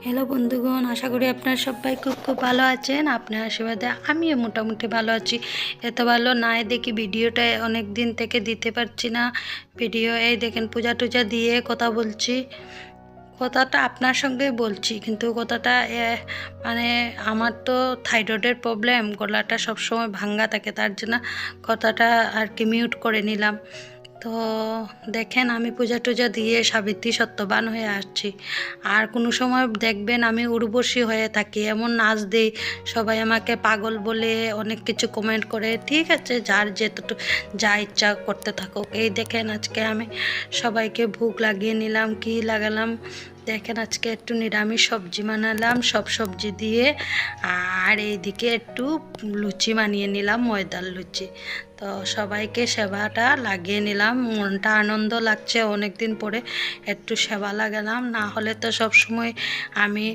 Hello বন্ধুগণ, আশা করি আপনারা সবাই খুব খুব ভালো আছেন। আপনার আশীর্বাদে আমিও মোটামুটি ভালো আছি। এত ভালো নাই দেখি ভিডিওটা অনেক দিন থেকে দিতে পারছি না। ভিডিও এই দেখেন পূজা টুজা দিয়ে কথা বলছি, কথাটা আপনার সঙ্গে বলছি, কিন্তু কথাটা মানে আমার তো থাইরয়েডের প্রবলেম, গলাটা সবসময় ভাঙ্গা থাকে, তার জন্য কথাটা আর কি মিউট করে নিলাম। তো দেখেন আমি পূজা টুজা দিয়ে সাবিত্রী সত্যবান হয়ে আসছি। আর কোনো সময় দেখবেন আমি উর্বশী হয়ে থাকি, এমন নাচ দিই, সবাই আমাকে পাগল বলে অনেক কিছু কমেন্ট করে। ঠিক আছে, যার যেতটুকু যা ইচ্ছা করতে থাকুক। এই দেখেন আজকে আমি সবাইকে ভোগ লাগিয়ে নিলাম। কি লাগালাম দেখেন, আজকে একটু নিরামিষ সবজি বানালাম, সব সবজি দিয়ে। আর এইদিকে একটু লুচি বানিয়ে নিলাম, ময়দার লুচি। তো সবাইকে সেবাটা লাগিয়ে নিলাম, মনটা আনন্দ লাগছে, অনেক দিন পরে একটু সেবা লাগালাম। না হলে তো সব সময় আমি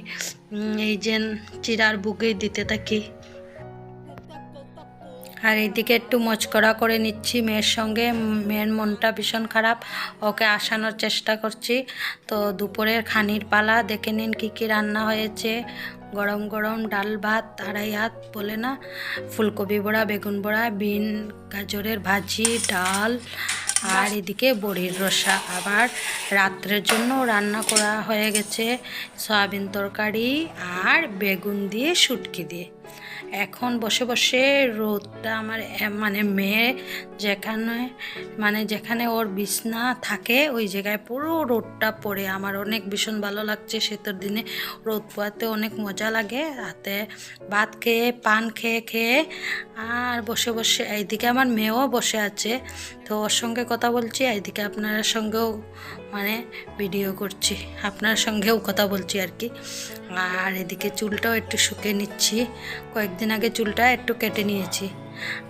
এই যে চিরার বুকেই দিতে থাকি। আর এইদিকে একটু মচকড়া করে নিচ্ছি মেয়ের সঙ্গে। মেয়ের মনটা ভীষণ খারাপ, ওকে আসানোর চেষ্টা করছি। তো দুপুরের খানির পালা, দেখে নিন কী কী রান্না হয়েছে। গরম গরম ডাল ভাত, আড়াই হাত বলে না, ফুলকপি বড়া, বেগুন বড়া, বিন গাজরের ভাজি, ডাল, আর এদিকে বড়ির রসা। আবার রাত্রের জন্য রান্না করা হয়ে গেছে সয়াবিন তরকারি আর বেগুন দিয়ে শুটকি দিয়ে। এখন বসে বসে রোদটা আমার মানে মেয়ে যেখানে ওর বিছনা থাকে ওই জায়গায় পুরো রোদটা পড়ে আমার অনেক ভীষণ ভালো লাগছে। শীতের দিনে রোদ পোয়াতে অনেক মজা লাগে। রাতে ভাত খেয়ে পান খেয়ে খেয়ে আর বসে বসে এইদিকে আমার মেয়েও বসে আছে, তো ওর সঙ্গে কথা বলছি, এইদিকে আপনার সঙ্গেও মানে ভিডিও করছি, আপনার সঙ্গেও কথা বলছি আর কি। আর এদিকে চুলটাও একটু শুকিয়ে নিচ্ছি, কয়েকদিন আগে চুলটা একটু কেটে নিয়েছি।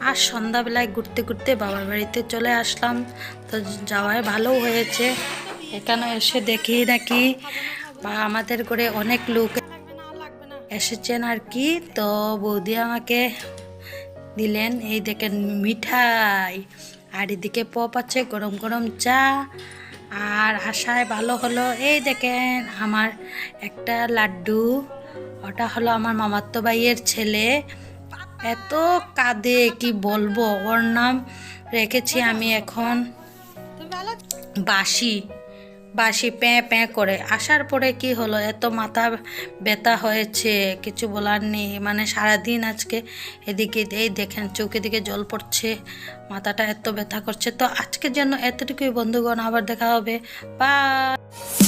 আর সন্ধ্যাবেলায় ঘুরতে ঘুরতে বাবার বাড়িতে চলে আসলাম, তো যাওয়ায় ভালো হয়েছে। এখানে এসে দেখি নাকি বা আমাদের করে অনেক লোক এসেছেন আর কি। তো বৌদি আমাকে দিলেন এই দেখেন মিঠাই, আর এদিকে পপ আছে, গরম গরম চা। আর আশায় ভালো হলো, এই দেখেন আমার একটা লাড্ডু, ওটা হলো আমার মামাতো ভাইয়ের ছেলে। এত কাঁদে কি বলবো, ওর নাম রেখেছি আমি এখন বাসি। বাসি প্যাঁ প্যাঁ করে। আসার পরে কি হলো, এত মাথা ব্যথা হয়েছে কিছু বলার নেই। মানে সারাদিন আজকে এদিকে এই দেখেন চোখে দিকে জল পড়ছে, মাথাটা এত ব্যথা করছে। তো আজকের জন্য এতটুকুই বন্ধুগণ, আবার দেখা হবে, বাই।